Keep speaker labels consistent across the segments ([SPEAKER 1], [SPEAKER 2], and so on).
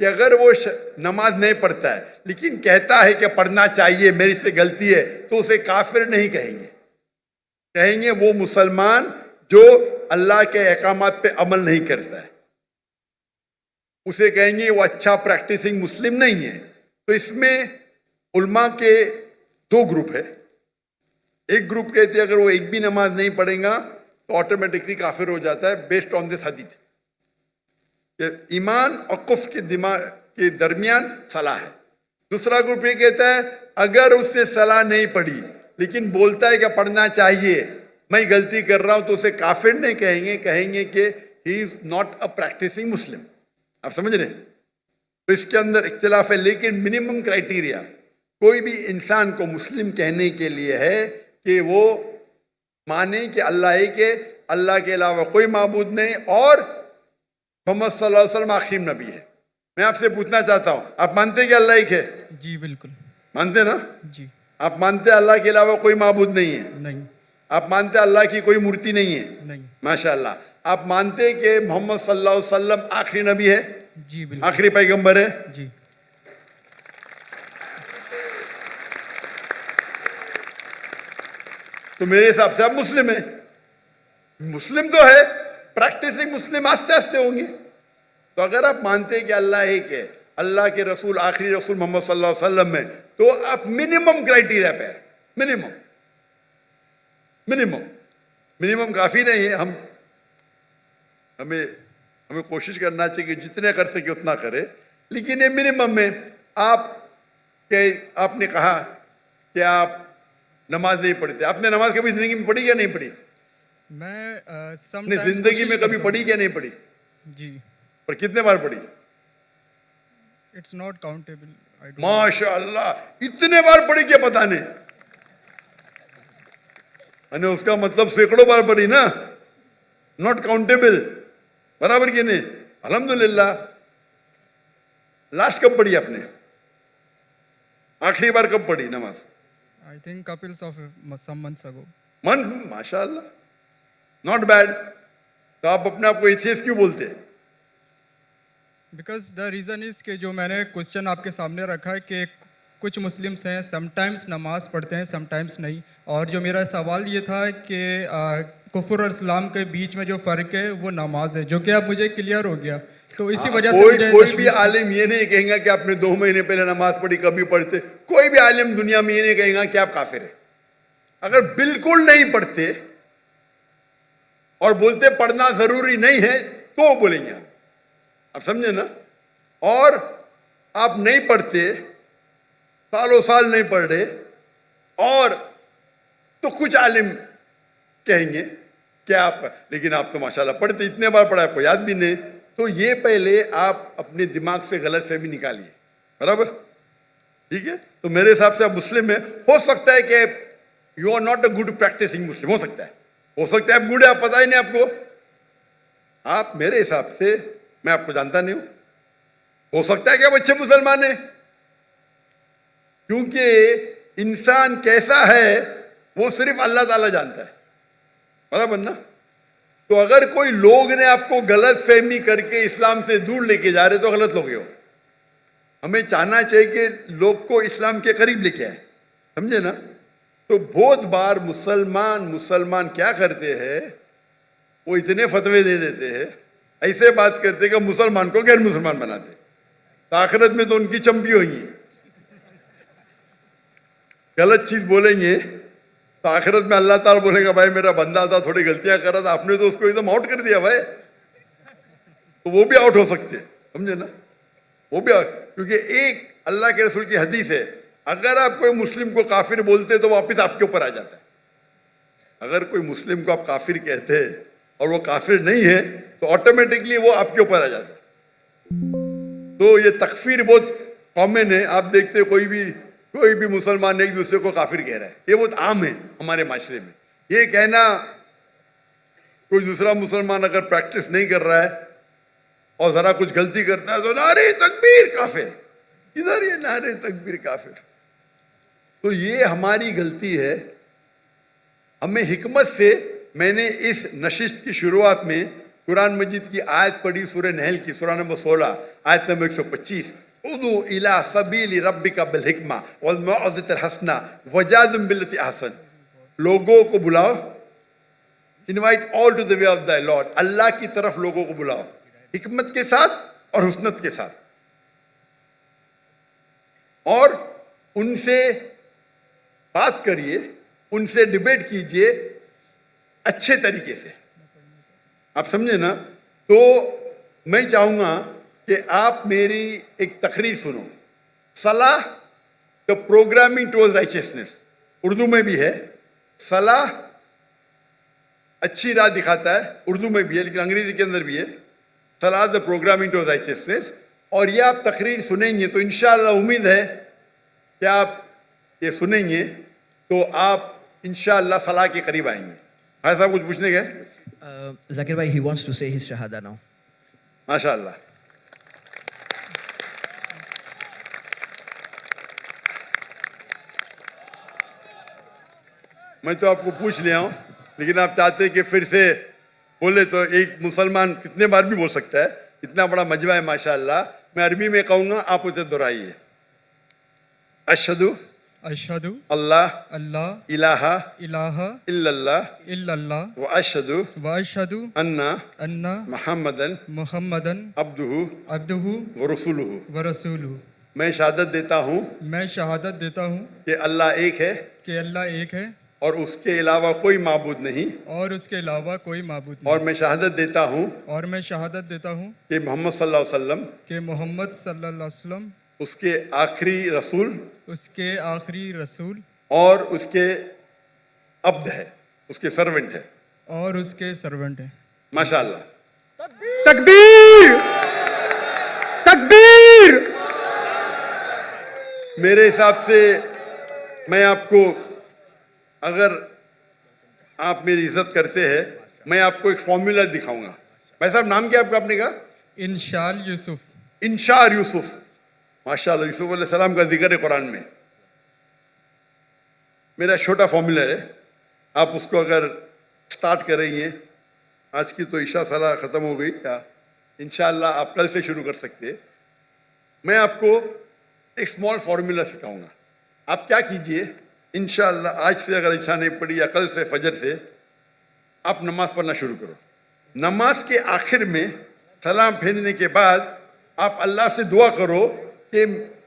[SPEAKER 1] کہ اگر وہ نماز نہیں پڑھتا ہے لیکن کہتا ہے کہ پڑھنا چاہیے، میری سے غلطی ہے، تو اسے کافر نہیں کہیں گے، کہیں گے وہ مسلمان جو اللہ کے احکامات پہ عمل نہیں کرتا ہے، اسے کہیں گے وہ اچھا پریکٹسنگ مسلم نہیں ہے۔ تو اس میں علماء کے دو گروپ ہے، ایک گروپ کہتے ہیں اگر وہ ایک بھی نماز نہیں پڑھیں گا تو آٹومیٹکلی کافر ہو جاتا ہے بیسڈ آن دس حدیث، کہ ایمان اور کفر کے دماغ کے درمیان صلاح ہے۔ دوسرا گروپ یہ کہتا ہے اگر اس نے صلاح نہیں پڑھی لیکن بولتا ہے کہ پڑھنا چاہیے، میں غلطی کر رہا ہوں، تو اسے کافر نہیں کہیں گے، کہیں گے کہ ہی از ناٹ اے پریکٹسنگ مسلم۔ آپ سمجھ رہے ہیں؟ تو اس کے اندر اختلاف ہے، لیکن منیمم کرائٹیریا کوئی بھی انسان کو مسلم کہنے کے لیے ہے کہ وہ مانے کہ اللہ ایک ہے، اللہ کے علاوہ کوئی معبود نہیں، اور محمد صلی اللہ علیہ وسلم آخری نبی ہے۔ میں آپ سے پوچھنا چاہتا ہوں، آپ مانتے ہیں کہ اللہ ایک ہے؟
[SPEAKER 2] جی بالکل
[SPEAKER 1] مانتے نا؟
[SPEAKER 2] جی
[SPEAKER 1] آپ مانتے ہیں اللہ کے علاوہ کوئی معبود نہیں ہے؟
[SPEAKER 2] نہیں
[SPEAKER 1] آپ مانتے ہیں اللہ کی کوئی مورتی نہیں ہے؟
[SPEAKER 2] نہیں
[SPEAKER 1] ماشاءاللہ۔ آپ مانتے ہیں کہ محمد صلی اللہ علیہ وسلم آخری نبی ہے،
[SPEAKER 2] جی بالکل
[SPEAKER 1] آخری پیغمبر ہے؟
[SPEAKER 2] جی
[SPEAKER 1] تو میرے حساب سے آپ مسلم ہیں۔ مسلم تو ہے، پریکٹسنگ مسلم آستے آستے ہوں گے۔ تو اگر آپ مانتے ہیں کہ اللہ ایک ہے، اللہ کے رسول آخری رسول محمد صلی اللہ علیہ وسلم ہے، تو آپ منیمم کرائٹیریا پہ ہے، منیمم کافی نہیں ہے۔ ہمیں کوشش کرنا چاہیے کہ جتنے کر سکے اتنا کرے، لیکن یہ منیمم میں آپ نے کہا کہ آپ نماز نہیں پڑھتے، آپ نے نماز کبھی زندگی میں پڑھی یا نہیں پڑھی؟
[SPEAKER 2] میں
[SPEAKER 1] اپنی زندگی میں کبھی پڑھی یا نہیں پڑھی؟
[SPEAKER 2] جی
[SPEAKER 1] پر کتنے بار پڑھی؟
[SPEAKER 2] It's not countable.
[SPEAKER 1] ماشاء اللہ، اتنے بار پڑھی کیا پتہ نہیں، یعنی اس کا مطلب سینکڑوں بار پڑھی نا، ناٹ کاؤنٹیبل، برابر کی نہیں؟ الحمدللہ۔ لاسٹ کب پڑھی آپ نے؟ آخری بار کب پڑھی نماز؟
[SPEAKER 2] I think couples of some months ago.
[SPEAKER 1] ماشاء اللہ، ناٹ بیڈ۔ تو آپ اپنے آپ کو ایتھیسٹ کیوں بولتے؟
[SPEAKER 2] بیکاز دا ریزن از کہ جو میں نے کوشچن آپ کے سامنے رکھا ہے کہ کچھ مسلمس ہیں سم ٹائمس نماز پڑھتے ہیں سم ٹائمس نہیں، اور جو میرا سوال یہ تھا کہ کفر اور اسلام کے بیچ میں جو فرق ہے وہ نماز ہے، جو کہ اب مجھے کلیئر ہو گیا۔ تو اسی وجہ سے
[SPEAKER 1] کوئی بھی عالم یہ نہیں کہیں گا کہ آپ نے 2 مہینے پہلے نماز پڑھی، کبھی پڑھتے۔ کوئی بھی عالم دنیا میں یہ نہیں کہیں گا کہ آپ کافر ہیں۔ اگر بالکل نہیں پڑھتے اور بولتے پڑھنا ضروری نہیں ہے تو بولیں گے آپ سمجھے نا؟ اور آپ نہیں پڑھتے، سالوں سال نہیں پڑھ رہے، اور تو کچھ عالم کہیں گے کہ آپ، لیکن آپ تو ماشاءاللہ پڑھتے، اتنے بار پڑھا آپ کو یاد بھی نہیں۔ تو یہ پہلے آپ اپنے دماغ سے غلط فہمی نکالیے، برابر؟ ٹھیک ہے؟ تو میرے حساب سے آپ مسلم ہیں۔ ہو سکتا ہے کہ you are not a good practising Muslim, ہو سکتا ہے آپ گڈ ہے، آپ پتہ ہی نہیں آپ کو۔ آپ میرے حساب سے، میں آپ کو جانتا نہیں ہوں، ہو سکتا ہے کہ آپ اچھے مسلمان ہیں، کیونکہ انسان کیسا ہے وہ صرف اللہ تعالیٰ جانتا ہے، برابر نا؟ تو اگر کوئی لوگ نے آپ کو غلط فہمی کر کے اسلام سے دور لے کے جا رہے تو غلط لوگ ہو۔ ہمیں چاہنا چاہیے کہ لوگ کو اسلام کے قریب لے کے آئے، سمجھے نا؟ تو بہت بار مسلمان کیا کرتے ہیں، وہ اتنے فتوے دے دیتے ہیں، ایسے بات کرتے کہ مسلمان کو غیر مسلمان بناتے، تو آخرت میں تو ان کی چمپی ہوئی ہیں۔ غلط چیز بولیں گے تو آخرت میں اللہ تعالیٰ بولے گا بھائی میرا بندہ تھا، تھوڑی غلطیاں کر رہا تھا، آپ نے تو اس کو ایک دم آؤٹ کر دیا بھائی، تو وہ بھی آؤٹ ہو سکتے ہیں، سمجھے نا؟ وہ بھی آؤٹ، کیونکہ ایک اللہ کے رسول کی حدیث ہے، اگر آپ کوئی مسلم کو کافر بولتے تو واپس آپ کے اوپر آ جاتا ہے۔ اگر کوئی مسلم کو آپ کافر کہتے اور وہ کافر نہیں ہے تو آٹومیٹکلی وہ آپ کے اوپر آ جاتا ہے۔ تو یہ تکفیر بہت کامن ہے، آپ دیکھتے کوئی بھی مسلمان ایک دوسرے کو کافر کہہ رہا ہے، یہ بہت عام ہے ہمارے معاشرے میں۔ یہ کہنا، کوئی دوسرا مسلمان اگر پریکٹس نہیں کر رہا ہے اور ذرا کچھ غلطی کرتا ہے تو نعرے تکبیر کافر، ادھر یہ نعرے تکبیر کافر۔ تو یہ ہماری غلطی ہے۔ ہمیں حکمت سے، میں نے اس نشست کی شروعات میں قرآن مجید کی آیت پڑھی سورہ نحل کی سورہ نمبر 16 آیت نمبر 125 ادعو الی سبیل ربک بالحکمہ والموعظۃ الحسنہ وجادلہم باللتی احسن. لوگوں کو بلاؤ, invite all to the way of the lord, اللہ کی طرف لوگوں کو بلاؤ حکمت کے ساتھ اور حسنت کے ساتھ, اور ان سے بات کریے, ان سے ڈیبیٹ کیجئے اچھے طریقے سے. آپ سمجھے نا؟ تو میں چاہوں گا کہ آپ میری ایک تقریر سنو. صلاح دا پروگرامنگ ٹوورڈ رائچسنس, اردو میں بھی ہے. صلاح اچھی راہ دکھاتا ہے, اردو میں بھی ہے لیکن انگریزی کے اندر بھی ہے. صلاح دا پروگرامنگ ٹوورڈ رائچسنس. اور یہ آپ تقریر سنیں گے تو انشاءاللہ امید ہے کہ آپ یہ سنیں گے تو آپ انشاءاللہ صلاح کے قریب آئیں گے. بھائی صاحب کچھ پوچھنے گئے؟
[SPEAKER 3] Zakir bhai, he wants to say his shahada now.
[SPEAKER 1] ماشاءاللہ. میں تو آپ کو پوچھ لیا ہوں, لیکن آپ چاہتے کہ پھر سے بولے تو ایک مسلمان کتنے بار بھی بول سکتا ہے, اتنا بڑا مجمع ہے ماشاءاللہ. میں عربی میں کہوں گا, آپ اسے دہرائیے. اشہدو
[SPEAKER 2] اشہدو
[SPEAKER 1] اللہ
[SPEAKER 2] اللہ
[SPEAKER 1] الہ
[SPEAKER 2] الہ
[SPEAKER 1] الا اللہ
[SPEAKER 2] الا اللہ
[SPEAKER 1] واشہدو
[SPEAKER 2] واشہدو
[SPEAKER 1] ان
[SPEAKER 2] ان
[SPEAKER 1] محمدن
[SPEAKER 2] محمدن
[SPEAKER 1] عبدہ
[SPEAKER 2] عبدہ
[SPEAKER 1] ورسولہ.
[SPEAKER 2] ورسولہ.
[SPEAKER 1] میں شہادت دیتا ہوں
[SPEAKER 2] میں شہادت دیتا ہوں
[SPEAKER 1] کہ اللہ ایک ہے
[SPEAKER 2] کہ اللہ ایک ہے
[SPEAKER 1] اور اس کے علاوہ کوئی معبود نہیں,
[SPEAKER 2] اور اس کے علاوہ کوئی معبود
[SPEAKER 1] اور
[SPEAKER 2] نہیں.
[SPEAKER 1] میں شہادت دیتا ہوں
[SPEAKER 2] اور میں شہادت دیتا ہوں
[SPEAKER 1] کہ محمد صلی اللہ علیہ وسلم
[SPEAKER 2] کہ محمد صلی اللہ علیہ وسلم
[SPEAKER 1] اس کے آخری رسول
[SPEAKER 2] اس کے آخری رسول
[SPEAKER 1] اور اس کے عبد ہے, اس کے سرونٹ ہے.
[SPEAKER 2] اور اس کے سرونٹ ہیں.
[SPEAKER 1] ماشاءاللہ.
[SPEAKER 2] تکبیر تکبیر.
[SPEAKER 1] میرے حساب سے میں آپ کو, اگر آپ میری عزت کرتے ہیں, میں آپ کو ایک فارمولا دکھاؤں گا. بھائی صاحب نام کیا آپ کا, آپ نے کہا؟
[SPEAKER 2] انشال یوسف.
[SPEAKER 1] انشار یوسف. ماشاءاللہ, یوسف علیہ السلام کا ذکر ہے قرآن میں. میرا چھوٹا فارمولا ہے, آپ اس کو اگر سٹارٹ کریں گے, آج کی تو عشاء صلاح ختم ہو گئی, انشاءاللہ آپ کل سے شروع کر سکتے ہیں. میں آپ کو ایک اسمال فارمولا سکھاؤں گا. آپ کیا کیجئے, انشاءاللہ آج سے اگر عشاء نہیں پڑھی یا کل سے فجر سے آپ نماز پڑھنا شروع کرو. نماز کے آخر میں سلام پھیرنے کے بعد آپ اللہ سے دعا کرو کہ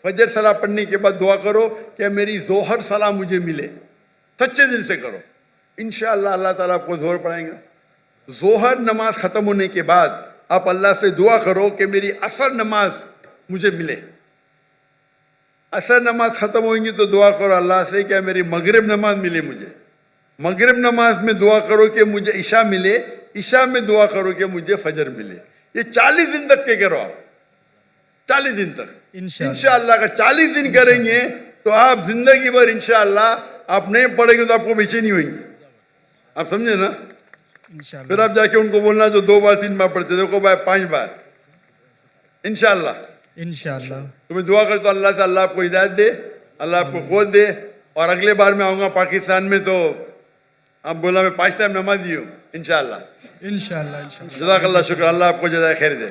[SPEAKER 1] فجر صلاح پڑھنے کے بعد دعا کرو کہ میری ظہر صلاح مجھے ملے. سچے دل سے کرو, انشاءاللہ اللہ تعالیٰ آپ کو ظہر پڑھائیں گا. ظہر نماز ختم ہونے کے بعد آپ اللہ سے دعا کرو کہ میری عصر نماز مجھے ملے. عصر نماز ختم ہوئیں گی تو دعا کرو اللہ سے کہ میری مغرب نماز ملے مجھے. مغرب نماز میں دعا کرو کہ مجھے عشاء ملے. عشاء میں دعا کرو کہ مجھے فجر ملے. یہ 40 دن تک کے کرو آپ, 40 دن تک انشاءاللہ. اگر 40 دن کریں گے تو آپ زندگی بھر انشاءاللہ آپ نہیں پڑھیں گے تو آپ کو بے چینی ہوئیں گی. آپ سمجھے نا؟
[SPEAKER 2] انشاءاللہ.
[SPEAKER 1] پھر آپ جا کے ان کو بولنا جو 2 بار 3 بار پڑھتے دیکھو بھائی 5 بار انشاءاللہ.
[SPEAKER 2] انشاءاللہ.
[SPEAKER 1] تو میں دعا کرتا ہوں اللہ سے اللہ آپ کو ہدایت دے, اللہ آپ کو قوت دے. اور اگلے بار میں آؤں گا پاکستان میں تو آپ بولا میں 5 ٹائم نمازی ہوں انشاءاللہ.
[SPEAKER 2] انشاءاللہ. انشاءاللہ.
[SPEAKER 1] جزاک اللہ, شکر, اللہ آپ کو جزائے خیر دے.